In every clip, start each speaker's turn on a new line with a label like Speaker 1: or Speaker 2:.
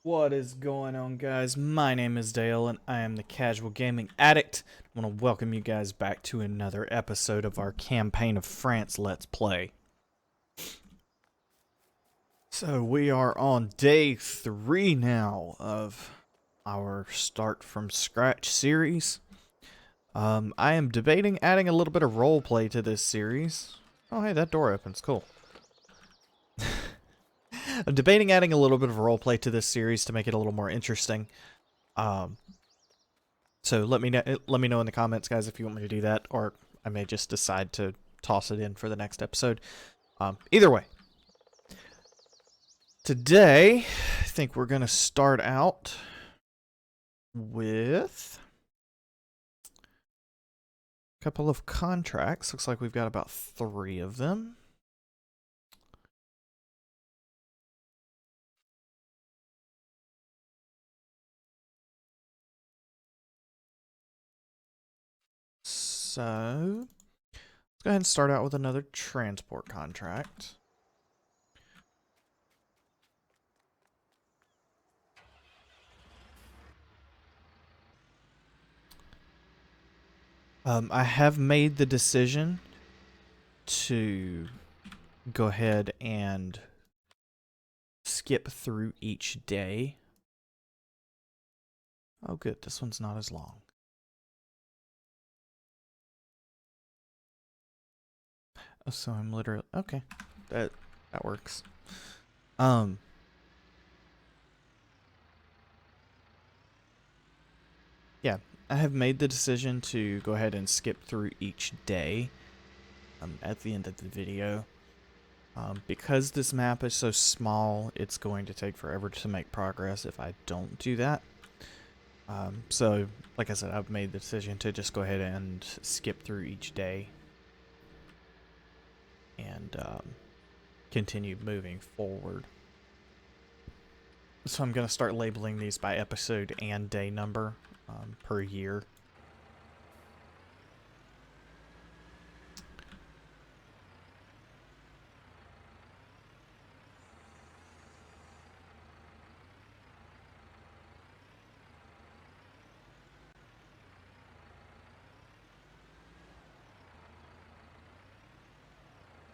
Speaker 1: What is going on, guys? My name is Dale, and I am the Casual Gaming Addict. I want to welcome you guys back to another episode of our Campaign of France Let's Play. So we are on day 3 now of our Start from Scratch series. I am debating adding a little bit of roleplay to this series. Oh, hey, that door opens. Cool. I'm debating adding a little bit of roleplay to this series to make it a little more interesting. So let me know in the comments, guys, if you want me to do that, or I may just decide to toss it in for the next episode. Either way, today I think we're gonna start out with a couple of contracts. Looks like we've got about 3 of them. So let's go ahead and start out with another transport contract. I have made the decision to go ahead and skip through each day. Oh good, this one's not as long. Oh, so I'm literally okay. That works. Yeah, I have made the decision to go ahead and skip through each day at the end of the video. Because this map is so small, it's going to take forever to make progress if I don't do that. So, like I said, I've made the decision to just go ahead and skip through each day and continue moving forward. So I'm going to start labeling these by episode and day number per year.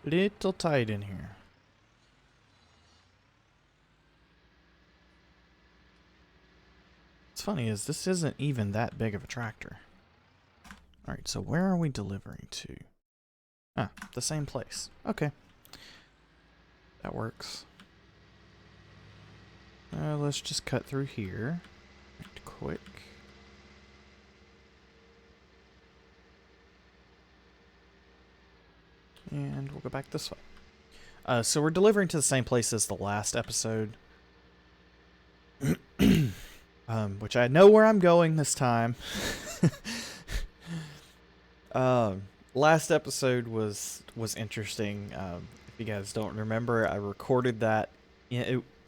Speaker 1: Little tight in here. What's funny is this isn't even that big of a tractor. Alright, so where are we delivering to? Ah, the same place. Okay. That works. Let's just cut through here. Right, quick. And we'll go back this way. So we're delivering to the same place as the last episode. Which I know where I'm going this time. Last episode was interesting. If you guys don't remember, I recorded that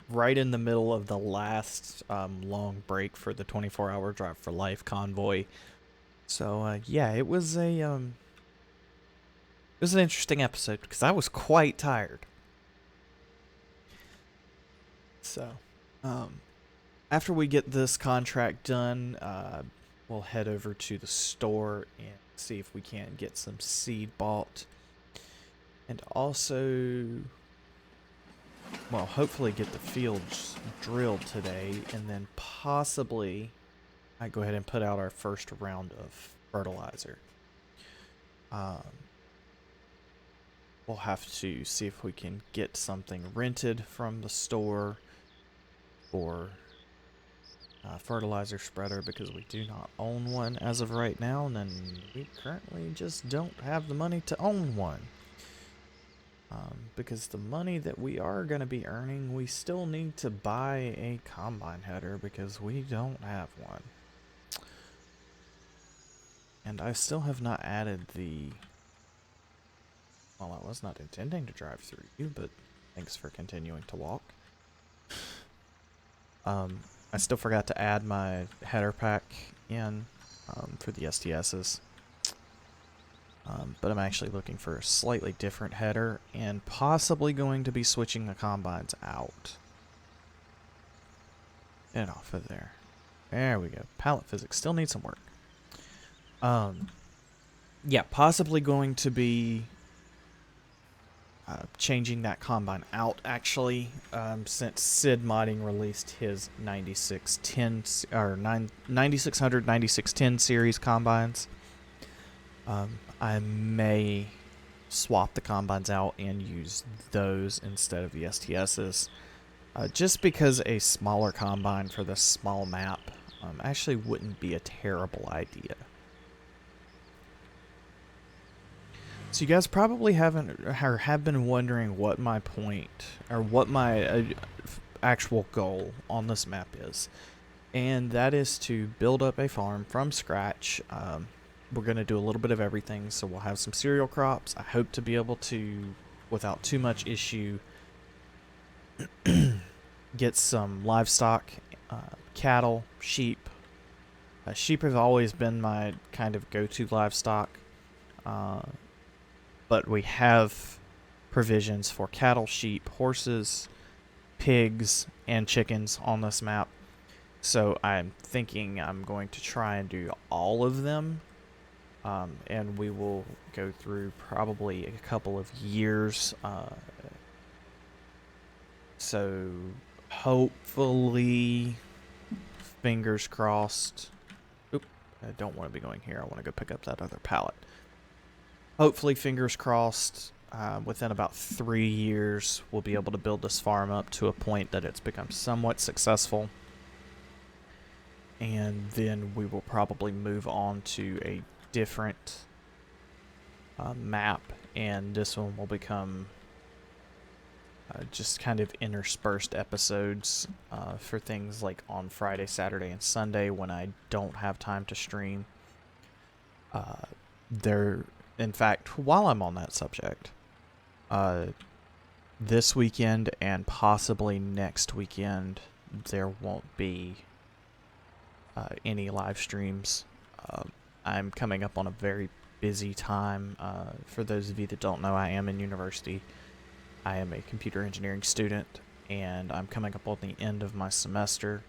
Speaker 1: right in the middle of the last long break for the 24-hour Drive for Life convoy. So yeah, it was an interesting episode because I was quite tired. So, after we get this contract done, we'll head over to the store and see if we can't get some seed bought. And also, well, hopefully get the fields drilled today, and then possibly I go ahead and put out our first round of fertilizer. We'll have to see if we can get something rented from the store or fertilizer spreader, because we do not own one as of right now, and then we currently just don't have the money to own one. Because the money that we are going to be earning, we still need to buy a combine header because we don't have one. And I still have not added the... Well, I was not intending to drive through you, but thanks for continuing to walk. I still forgot to add my header pack in for the STSs. But I'm actually looking for a slightly different header and possibly going to be switching the combines out. Get off of there. There we go. Pallet physics still needs some work. Yeah, possibly going to be changing that combine out actually, since Sid Modding released his 9610 or 9600 9610 series combines. I may swap the combines out and use those instead of the STSs, just because a smaller combine for this small map actually wouldn't be a terrible idea. So you guys probably haven't or have been wondering what my point or what my actual goal on this map is, and that is to build up a farm from scratch. We're going to do a little bit of everything, so we'll have some cereal crops. I hope to be able to, without too much issue, get some livestock, cattle, sheep. Sheep have always been my kind of go-to livestock, but we have provisions for cattle, sheep, horses, pigs, and chickens on this map. So I'm thinking I'm going to try and do all of them. And we will go through probably a couple of years. So hopefully, fingers crossed. Oop, I don't want to be going here. I want to go pick up that other pallet. Hopefully, fingers crossed, within about 3 years, we'll be able to build this farm up to a point that it's become somewhat successful. And then we will probably move on to a different map, and this one will become just kind of interspersed episodes for things like on Friday, Saturday, and Sunday when I don't have time to stream. In fact, while I'm on that subject, this weekend and possibly next weekend, there won't be any live streams. I'm coming up on a very busy time. For those of you that don't know, I am in university. I am a computer engineering student, and I'm coming up on the end of my semester.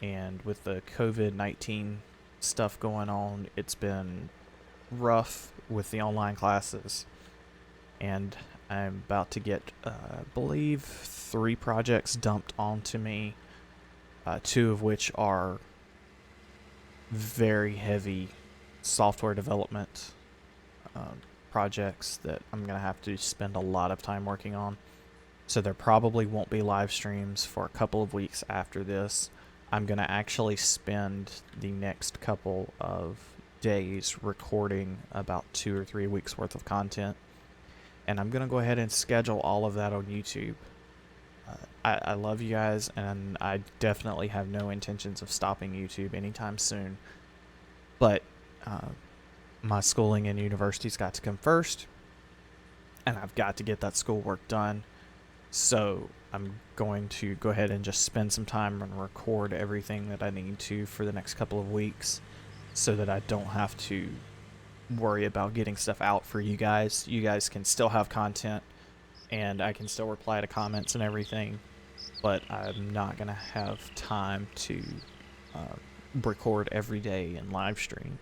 Speaker 1: And with the COVID-19 stuff going on, it's been rough with the online classes. And I'm about to get, I believe, 3 projects dumped onto me, 2 of which are very heavy software development projects that I'm going to have to spend a lot of time working on. So there probably won't be live streams for a couple of weeks after this. I'm going to actually spend the next couple of days recording about 2 or 3 weeks worth of content. And I'm going to go ahead and schedule all of that on YouTube. I love you guys, and I definitely have no intentions of stopping YouTube anytime soon. But my schooling and university's got to come first, and I've got to get that schoolwork done. So I'm going to go ahead and just spend some time and record everything that I need to for the next couple of weeks so that I don't have to worry about getting stuff out for you guys. You guys can still have content, and I can still reply to comments and everything, but I'm not going to have time to record every day and live stream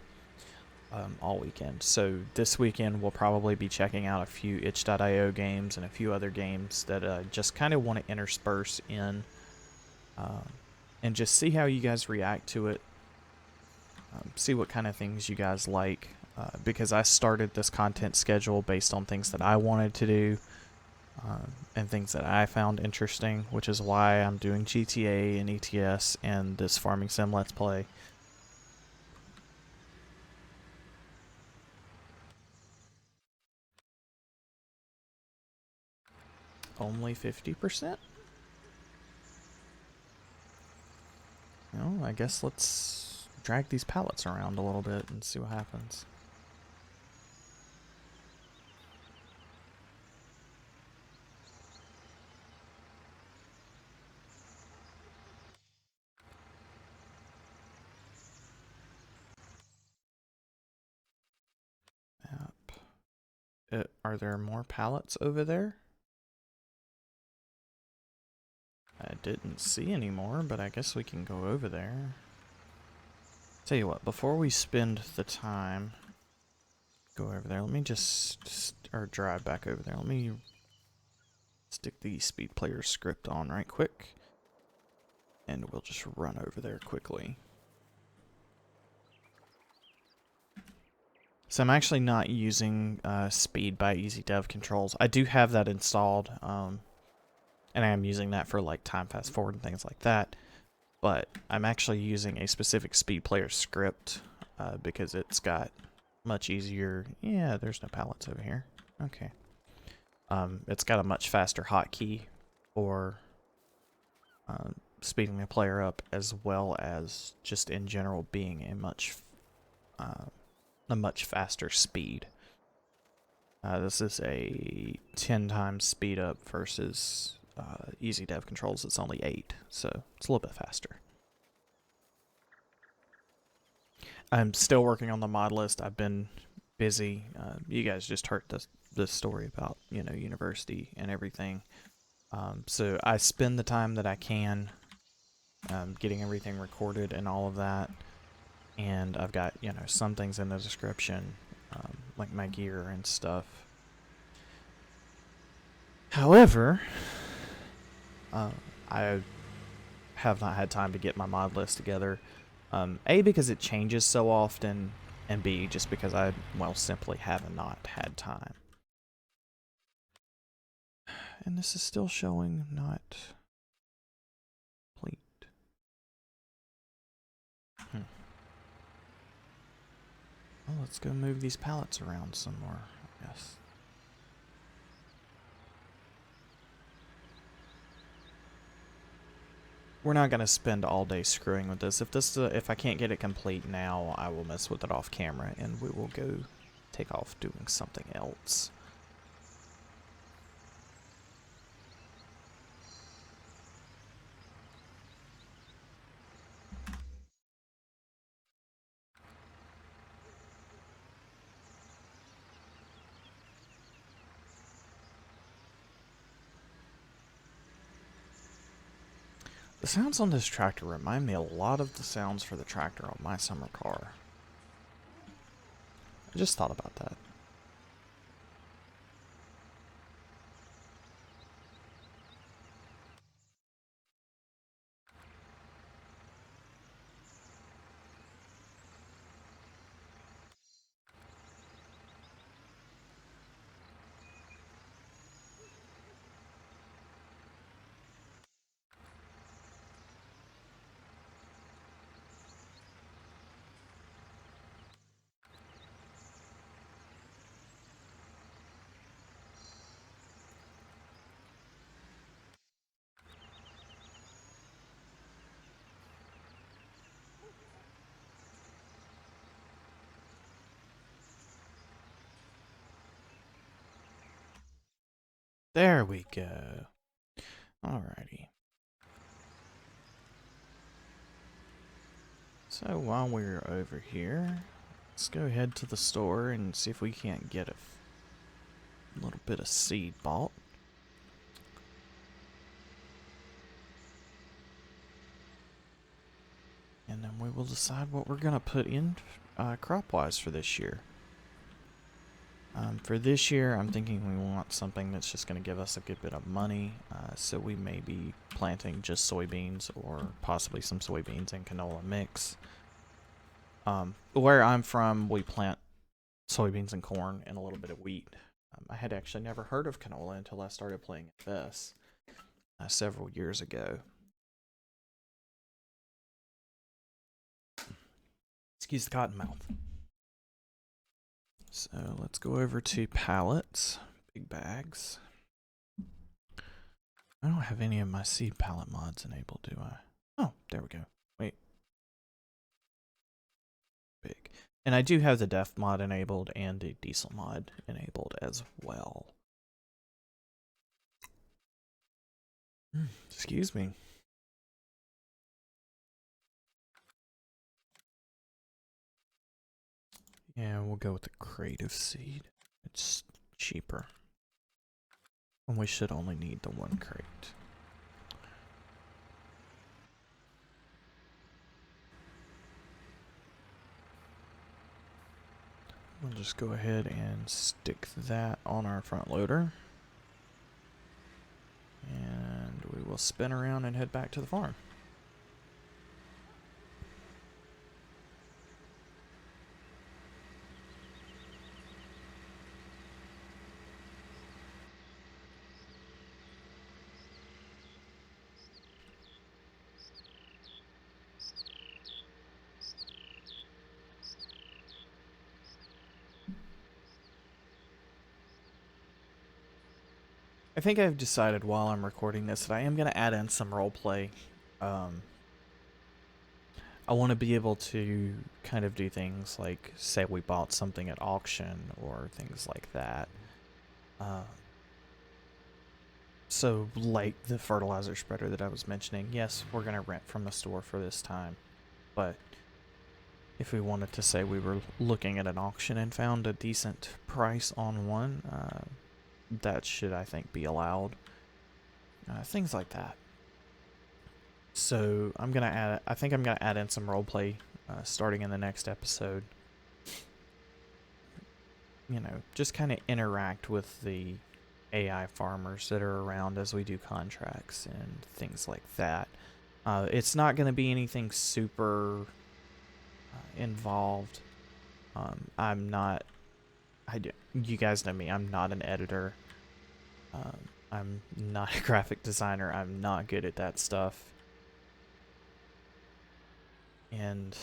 Speaker 1: all weekend. So this weekend we'll probably be checking out a few itch.io games and a few other games that I just kind of want to intersperse in and just see how you guys react to it. See what kind of things you guys like, because I started this content schedule based on things that I wanted to do and things that I found interesting, which is why I'm doing GTA and ETS and this farming sim let's play. Only 50%? I guess let's drag these pallets around a little bit and see what happens. Are there more pallets over there? I didn't see any more, but I guess we can go over there. Tell you what, before we spend the time, go over there. Let me or drive back over there. Let me stick the speed player script on right quick, and we'll just run over there quickly. So I'm actually not using speed by Easy Dev Controls. I do have that installed, and I am using that for like time fast forward and things like that. But I'm actually using a specific speed player script because it's got much easier. Yeah, there's no pallets over here. Okay. It's got a much faster hotkey for speeding the player up, as well as just in general being a much faster speed. This is a 10 times speed up versus Easy Dev Controls. It's only 8, so it's a little bit faster. I'm still working on the mod list. I've been busy. You guys just heard this story about, you know, university and everything. So I spend the time that I can getting everything recorded and all of that. And I've got, you know, some things in the description, like my gear and stuff. However, I have not had time to get my mod list together. A, because it changes so often, and B, just because I, well, simply have not had time. And this is still showing not complete. Well, let's go move these pallets around some more, I guess. We're not going to spend all day screwing with this. If I can't get it complete now, I will mess with it off camera, and we will go take off doing something else. The sounds on this tractor remind me a lot of the sounds for the tractor on my summer car. I just thought about that. There we go. Alrighty. So while we're over here, let's go ahead to the store and see if we can't get a little bit of seed bought. And then we will decide what we're going to put in crop-wise for this year. For this year, I'm thinking we want something that's just going to give us a good bit of money. So we may be planting just soybeans or possibly some soybeans and canola mix. Where I'm from, we plant soybeans and corn and a little bit of wheat. I had actually never heard of canola until I started playing this several years ago. Excuse the cotton mouth. So let's go over to pallets, big bags. I don't have any of my seed pallet mods enabled, do I? Oh, there we go. Wait. Big. And I do have the def mod enabled and the diesel mod enabled as well. Excuse me. Yeah, we'll go with the creative seed. It's cheaper. And we should only need the 1 crate. We'll just go ahead and stick that on our front loader. And we will spin around and head back to the farm. I think I've decided while I'm recording this that I am going to add in some roleplay. I want to be able to kind of do things like say we bought something at auction or things like that. So like the fertilizer spreader that I was mentioning, yes, we're going to rent from the store for this time. But if we wanted to say we were looking at an auction and found a decent price on one, that should, I think, be allowed. Things like that. So I'm gonna add. I think I'm gonna add in some roleplay, starting in the next episode. You know, just kind of interact with the AI farmers that are around as we do contracts and things like that. It's not gonna be anything super involved. I'm not. You guys know me. I'm not an editor. I'm not a graphic designer. I'm not good at that stuff. And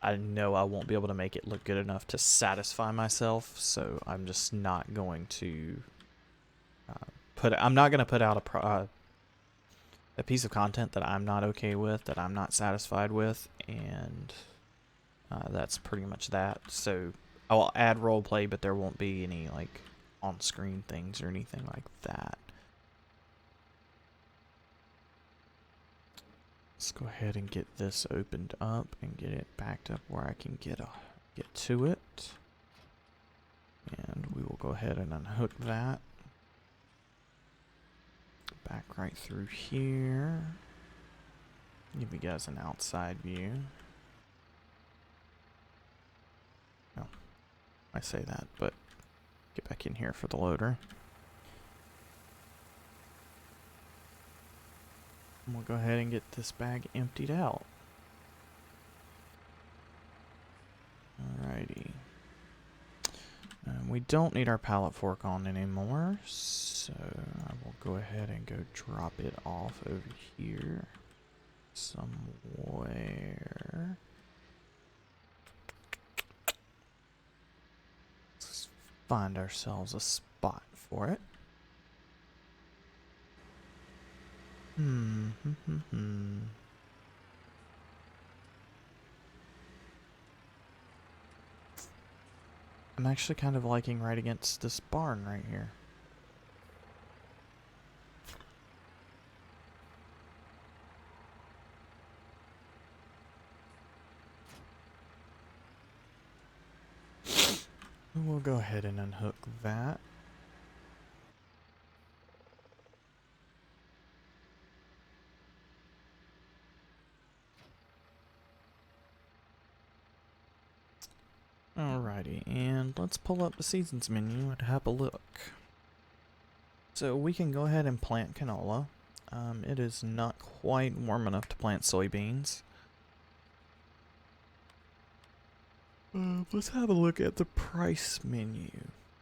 Speaker 1: I know I won't be able to make it look good enough to satisfy myself, so I'm just not going to I'm not going to put out a piece of content that I'm not okay with, that I'm not satisfied with, and that's pretty much that. So I'll add roleplay, but there won't be any like on-screen things or anything like that. Let's go ahead and get this opened up and get it backed up where I can get to it. And we will go ahead and unhook that. Back right through here. Give you guys an outside view. Oh, I say that, but get back in here for the loader. And we'll go ahead and get this bag emptied out. Alrighty. We don't need our pallet fork on anymore, so I will go ahead and go drop it off over here somewhere. Let's find ourselves a spot for it. I'm actually kind of liking right against this barn right here. We'll go ahead and unhook that. Alrighty, and let's pull up the seasons menu and have a look. So we can go ahead and plant canola. It is not quite warm enough to plant soybeans. Let's have a look at the price menu.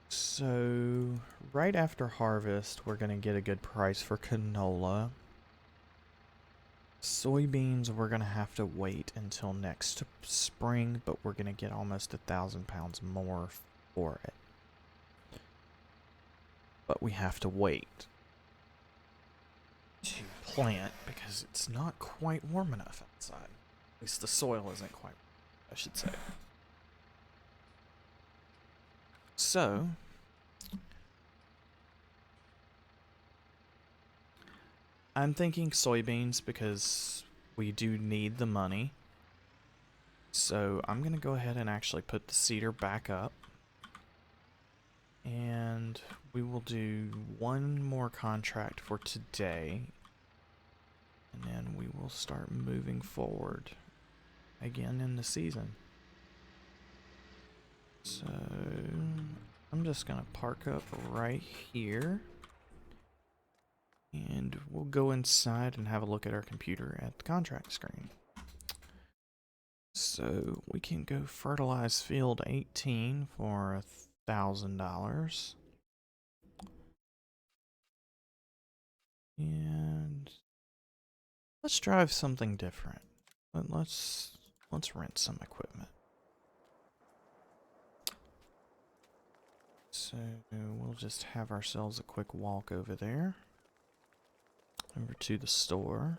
Speaker 1: So right after harvest, we're going to get a good price for canola. Soybeans, we're going to have to wait until next spring, but we're going to get almost 1,000 pounds more for it. But we have to wait to plant because it's not quite warm enough outside. At least the soil isn't quite, I should say. So, I'm thinking soybeans because we do need the money. So I'm going to go ahead and actually put the seeder back up. And we will do one more contract for today. And then we will start moving forward again in the season. So So I'm just gonna park up right here. And we'll go inside and have a look at our computer at the contract screen. So we can go fertilize field 18 for $1,000. And let's drive something different. Let's rent some equipment. So we'll just have ourselves a quick walk over there. Over to the store.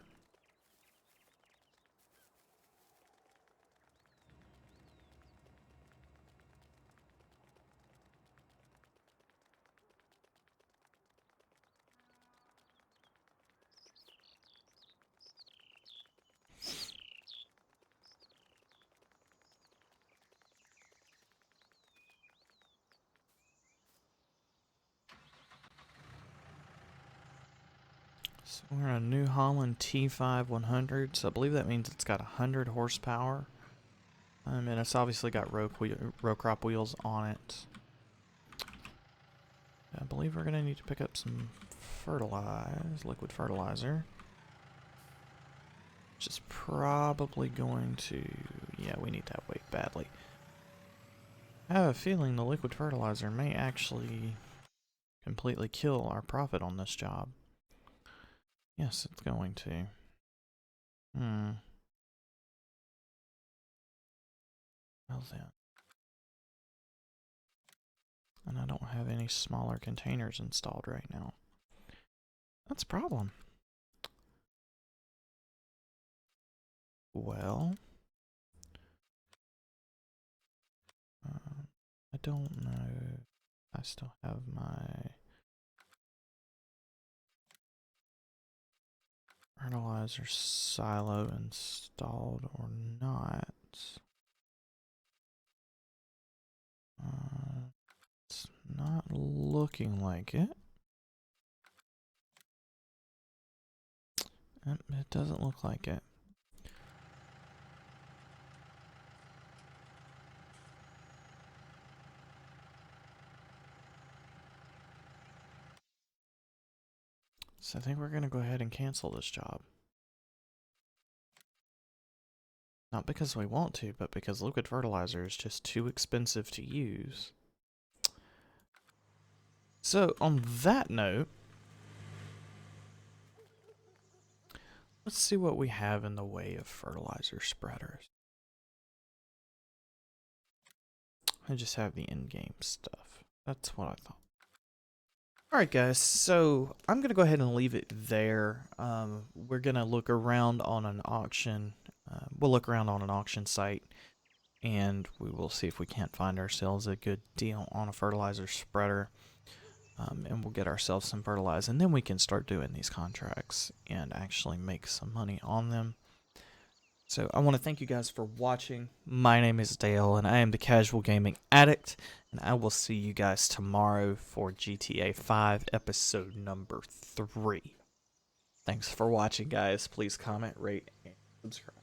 Speaker 1: So we're on a New Holland T5 100, so I believe that means it's got 100 horsepower. And it's obviously got row crop wheels on it. I believe we're going to need to pick up some liquid fertilizer. Which is probably going to... yeah, we need that weight badly. I have a feeling the liquid fertilizer may actually completely kill our profit on this job. Yes, it's going to. Well then. And I don't have any smaller containers installed right now. That's a problem. Well. I don't know if I still have my fertilizer silo installed or not. It's not looking like it. It doesn't look like it. So I think we're going to go ahead and cancel this job. Not because we want to, but because liquid fertilizer is just too expensive to use. So, on that note, let's see what we have in the way of fertilizer spreaders. I just have the in-game stuff. That's what I thought. Alright guys, so I'm going to go ahead and leave it there. We're going to look around on an auction. We'll look around on an auction site and we will see if we can't find ourselves a good deal on a fertilizer spreader. And we'll get ourselves some fertilizer, and then we can start doing these contracts and actually make some money on them. So I want to thank you guys for watching. My name is Dale, and I am the Casual Gaming Addict, and I will see you guys tomorrow for GTA 5 episode number 3. Thanks for watching, guys. Please comment, rate, and subscribe.